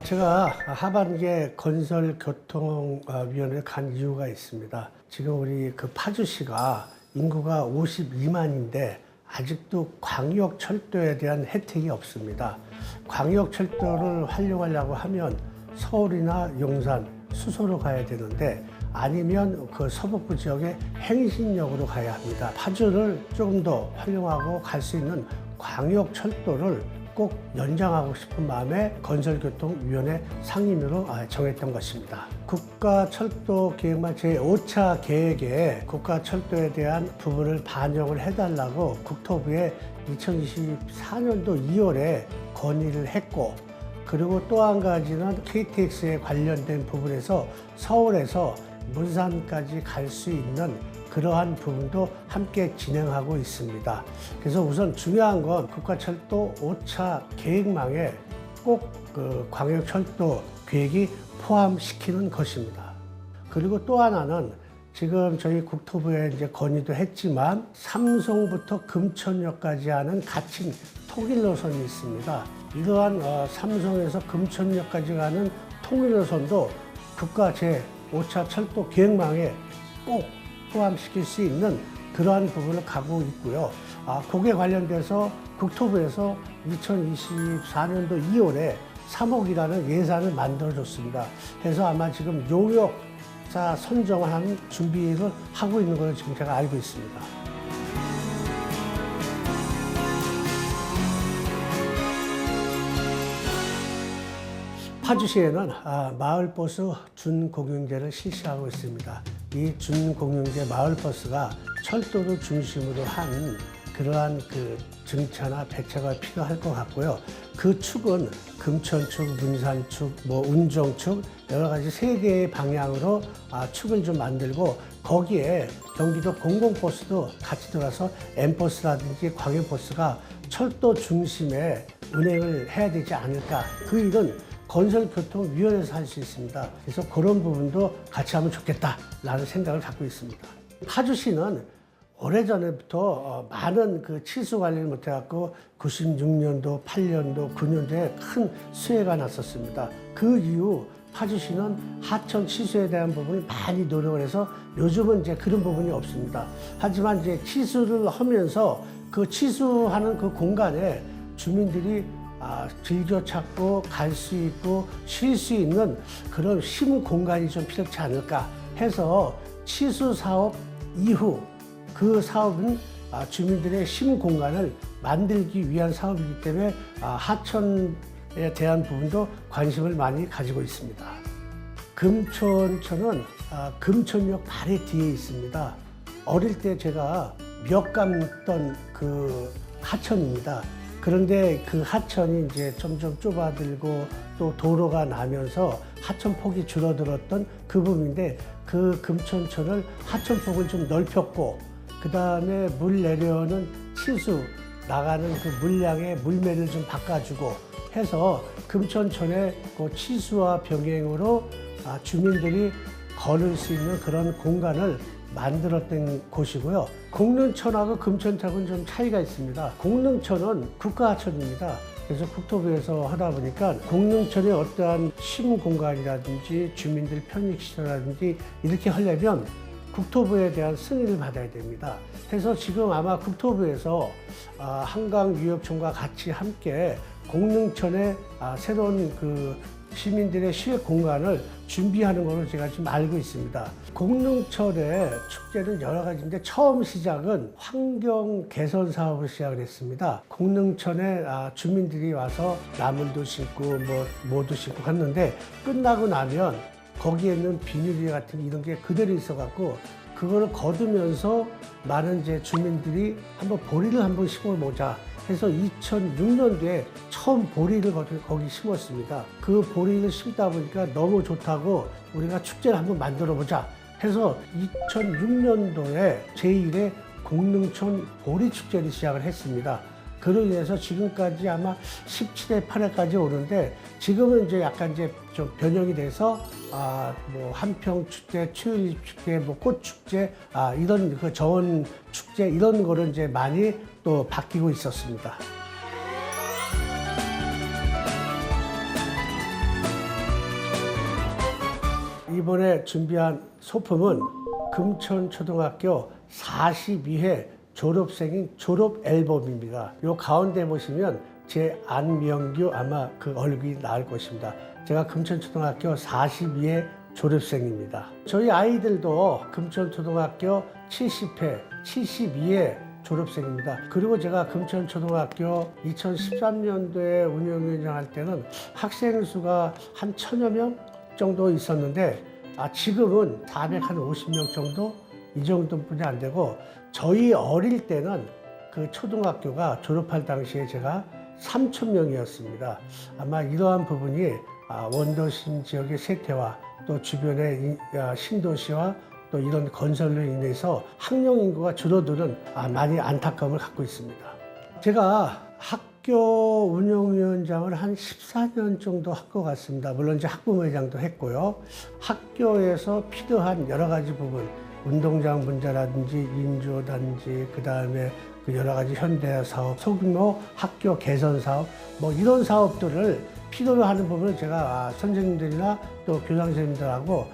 제가 하반기에 건설교통위원회를 간 이유가 있습니다. 지금 우리 그 파주시가 인구가 52만인데 아직도 광역철도에 대한 혜택이 없습니다. 광역철도를 활용하려고 하면 서울이나 용산, 수소로 가야 되는데 아니면 그 서북부 지역의 행신역으로 가야 합니다. 파주를 조금 더 활용하고 갈 수 있는 광역철도를 꼭 연장하고 싶은 마음에 건설교통위원회 상임위로 정했던 것입니다. 국가철도계획만 제5차 계획에 국가철도에 대한 부분을 반영을 해달라고 국토부에 2024년도 2월에 건의를 했고, 그리고 또 한 가지는 KTX에 관련된 부분에서 서울에서 문산까지 갈 수 있는 그러한 부분도 함께 진행하고 있습니다. 그래서 우선 중요한 건 국가철도 5차 계획망에 꼭 그 광역철도 계획이 포함시키는 것입니다. 그리고 또 하나는 지금 저희 국토부에 이제 건의도 했지만 삼송부터 금천역까지 하는 갇힌 통일노선이 있습니다. 이러한 삼송에서 금천역까지 가는 통일노선도 국가 제5차 철도 계획망에 꼭 포함시킬 수 있는 그러한 부분을 가고 있고요. 거기에 관련돼서 국토부에서 2024년도 2월에 3억이라는 예산을 만들어줬습니다. 그래서 아마 지금 용역사 선정을 하는 준비를 하고 있는 걸로 지금 제가 알고 있습니다. 파주시에는 마을버스 준공영제를 실시하고 있습니다. 이 준공영제 마을버스가 철도를 중심으로 한 그러한 그 증차나 배차가 필요할 것 같고요. 그 축은 금천축, 문산축, 운정축 여러 가지 3개의 방향으로 축을 좀 만들고, 거기에 경기도 공공버스도 같이 들어서 M버스라든지 광역버스가 철도 중심에 운행을 해야 되지 않을까. 그 일은 건설교통위원회에서 할 수 있습니다. 그래서 그런 부분도 같이 하면 좋겠다라는 생각을 갖고 있습니다. 파주시는 오래전부터 많은 그 치수 관리를 못해갖고 96년도, 8년도, 9년도에 큰 수해가 났었습니다. 그 이후 파주시는 하천 치수에 대한 부분이 많이 노력을 해서 요즘은 이제 그런 부분이 없습니다. 하지만 이제 치수를 하면서 그 치수하는 그 공간에 주민들이 즐겨 찾고 갈 수 있고 쉴 수 있는 그런 쉼 공간이 좀 필요치 않을까 해서 치수 사업 이후 그 사업은 주민들의 쉼 공간을 만들기 위한 사업이기 때문에 하천에 대한 부분도 관심을 많이 가지고 있습니다. 금천천은 금천역 바로 뒤에 있습니다. 어릴 때 제가 몇 감던 그 하천입니다. 그런데 그 하천이 이제 점점 좁아들고 또 도로가 나면서 하천 폭이 줄어들었던 그 부분인데, 그 금천천을 하천폭을 좀 넓혔고, 그 다음에 물 내려오는 치수 나가는 그 물량의 물매를 좀 바꿔주고 해서 금천천의 그 치수와 병행으로 주민들이 걸을 수 있는 그런 공간을 만들었던 곳이고요. 공릉천하고 금천천은 좀 차이가 있습니다. 공릉천은 국가하천입니다. 그래서 국토부에서 하다 보니까 공릉천의 어떠한 쉼 공간이라든지 주민들 편익시설이라든지 이렇게 하려면 국토부에 대한 승인을 받아야 됩니다. 그래서 지금 아마 국토부에서 한강유역촌과 같이 함께 공릉천의 새로운 그 시민들의 시획 공간을 준비하는 걸로 제가 지금 알고 있습니다. 공릉천의 축제는 여러 가지인데 처음 시작은 환경 개선 사업을 시작을 했습니다. 공릉천에 주민들이 와서 나물도 심고 뭐도 심고 갔는데, 끝나고 나면 거기에 있는 비닐이 같은 이런 게 그대로 있어갖고 그거를 거두면서 많은 이제 주민들이 한번 보리를 한번 심어보자 해서 2006년도에 처음 보리를 거기 심었습니다. 그 보리를 심다 보니까 너무 좋다고 우리가 축제를 한번 만들어보자 해서 2006년도에 제1회 공릉천 보리축제를 시작을 했습니다. 그로 인해서 지금까지 아마 17회, 8회까지 오는데, 지금은 이제 약간 이제 좀 변형이 돼서 한평축제, 추일축제, 꽃축제, 이런 그 저온 축제 이런 거를 이제 많이 또 바뀌고 있었습니다. 이번에 준비한 소품은 금천초등학교 42회 졸업생인 졸업 앨범입니다. 요 가운데 보시면 제 안명규 아마 그 얼굴이 나올 것입니다. 제가 금천초등학교 42회 졸업생입니다. 저희 아이들도 금천초등학교 70회, 72회 졸업생입니다. 그리고 제가 금천초등학교 2013년도에 운영위원장 할 때는 학생 수가 한 1000여 명 정도 있었는데 지금은 450명 정도 이 정도뿐이 안 되고 저희 어릴 때는 그 초등학교가 졸업할 당시에 제가 3000명이었습니다. 아마 이러한 부분이 원도심 지역의 세태와 또 주변의 신도시와 또 이런 건설로 인해서 학령 인구가 줄어드는 많이 안타까움을 갖고 있습니다. 제가 학교 운영위원장을 한 14년 정도 한 것 같습니다. 물론 이제 학부모회장도 했고요. 학교에서 필요한 여러 가지 부분, 운동장 문제라든지 인조단지, 그 다음에 그 여러 가지 현대 사업, 소규모 학교 개선 사업, 뭐 이런 사업들을 필요로 하는 부분을 제가 선생님들이나 또 교장 선생님들하고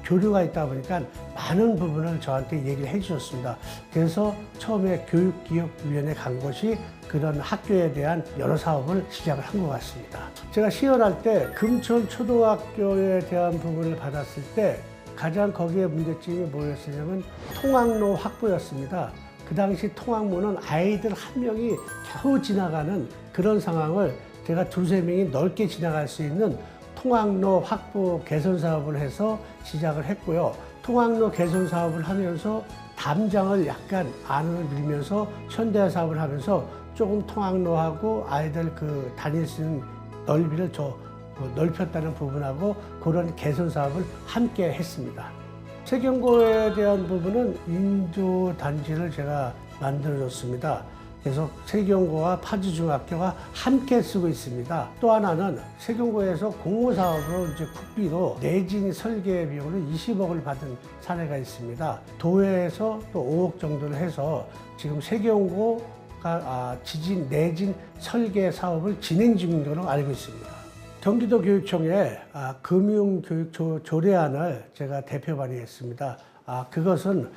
교류가 있다 보니까 많은 부분을 저한테 얘기를 해 주셨습니다. 그래서 처음에 교육기획위원회 간 것이 그런 학교에 대한 여러 사업을 시작을 한 것 같습니다. 제가 시연할 때 금천초등학교에 대한 부분을 받았을 때 가장 거기에 문제점이 뭐였냐면 통학로 확보였습니다. 그 당시 통학로는 아이들 한 명이 겨우 지나가는 그런 상황을 제가 두세 명이 넓게 지나갈 수 있는 통학로 확보 개선 사업을 해서 시작을 했고요. 통학로 개선 사업을 하면서 담장을 약간 안으로 밀면서 현대화 사업을 하면서 조금 통학로하고 아이들 그 다닐 수 있는 넓이를 넓혔다는 부분하고 그런 개선 사업을 함께 했습니다. 세경고에 대한 부분은 인조 단지를 제가 만들어줬습니다. 그래서 세경고와 파주중학교가 함께 쓰고 있습니다. 또 하나는 세경고에서 공모사업으로 이제 국비로 내진 설계 비용으로 20억을 받은 사례가 있습니다. 도에서 또 5억 정도를 해서 지금 세경고가 지진 내진 설계 사업을 진행 중인 걸로 알고 있습니다. 경기도 교육청에 금융교육 조례안을 제가 대표 발의했습니다. 그것은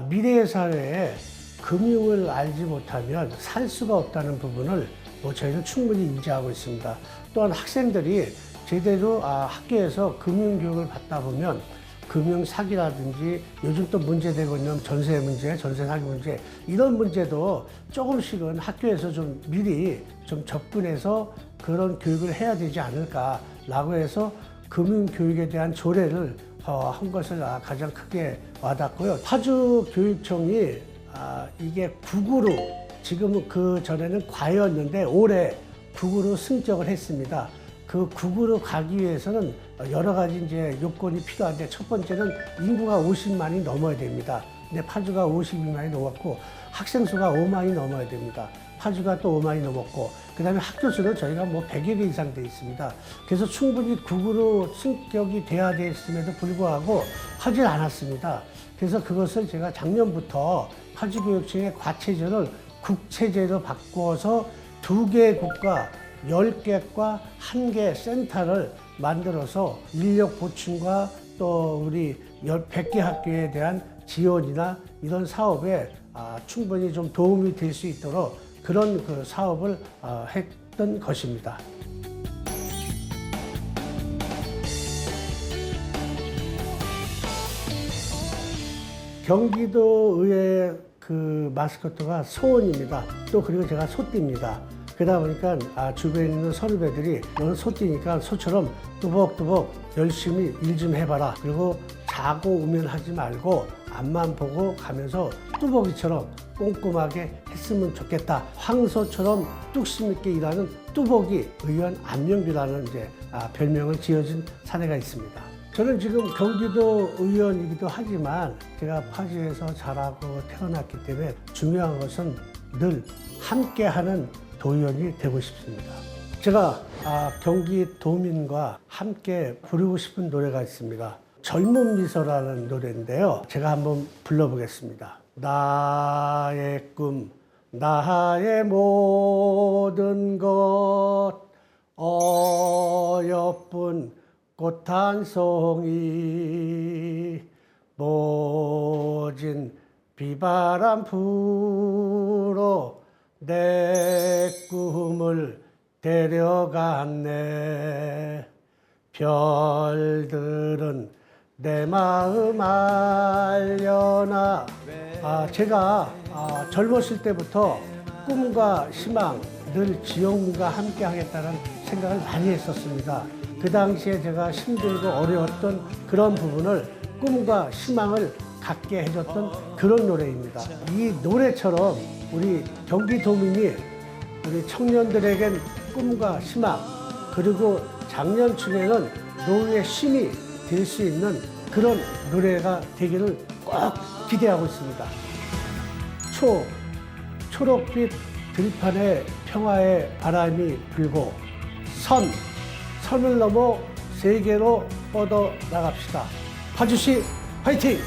미래의 사회에 금융을 알지 못하면 살 수가 없다는 부분을 저희는 충분히 인지하고 있습니다. 또한 학생들이 제대로 학교에서 금융교육을 받다 보면 금융 사기라든지 요즘 또 문제되고 있는 전세 문제, 전세 사기 문제 이런 문제도 조금씩은 학교에서 좀 미리 좀 접근해서 그런 교육을 해야 되지 않을까라고 해서 금융교육에 대한 조례를 한 것을 가장 크게 와닿고요. 파주교육청이 이게 국으로 지금은 그 전에는 과였는데 올해 국으로 승격을 했습니다. 그 국으로 가기 위해서는 여러 가지 이제 요건이 필요한데 첫 번째는 인구가 50만이 넘어야 됩니다. 근데 파주가 52만이 넘었고 학생 수가 5만이 넘어야 됩니다. 파주가 또 5만이 넘었고 그 다음에 학교 수는 저희가 뭐 100여 개 이상 돼 있습니다. 그래서 충분히 국으로 승격이 돼야 됐음에도 불구하고 하질 않았습니다. 그래서 그것을 제가 작년부터 파주교육청의 과체제를 국체제로 바꿔서 2개의 국과 10개과 1개 센터를 만들어서 인력 보충과 또 우리 100개 학교에 대한 지원이나 이런 사업에 충분히 좀 도움이 될 수 있도록 그런 그 사업을 했던 것입니다. 경기도의회 그 마스코트가 소원입니다. 또 그리고 제가 소띠입니다. 그러다 보니까 주변에 있는 선후배들이 너는 소띠니까 소처럼 뚜벅뚜벅 열심히 일 좀 해봐라. 그리고 자고 우면하지 말고 앞만 보고 가면서 뚜벅이처럼 꼼꼼하게 했으면 좋겠다. 황소처럼 뚝심 있게 일하는 뚜벅이 의원 안명규라는 이제 별명을 지어준 사례가 있습니다. 저는 지금 경기도 의원이기도 하지만 제가 파주에서 자라고 태어났기 때문에 중요한 것은 늘 함께하는 도의원이 되고 싶습니다. 제가 경기도민과 함께 부르고 싶은 노래가 있습니다. 젊은 미소라는 노래인데요. 제가 한번 불러보겠습니다. 나의 꿈, 나의 모든 것 어여쁜 꽃 한 송이 모진 비바람 불어 내 꿈을 데려갔네. 별들은 내 마음 알려나. 제가 젊었을 때부터 꿈과 희망, 늘 지영민과 함께 하겠다는 생각을 많이 했었습니다. 그 당시에 제가 힘들고 어려웠던 그런 부분을 꿈과 희망을 갖게 해줬던 그런 노래입니다. 이 노래처럼 우리 경기도민이 우리 청년들에겐 꿈과 희망, 그리고 장년층에는 노후의 쉼이 될 수 있는 그런 노래가 되기를 꼭 기대하고 있습니다. 초록빛 들판에 평화의 바람이 불고 선을 넘어 세계로 뻗어 나갑시다. 파주시 화이팅!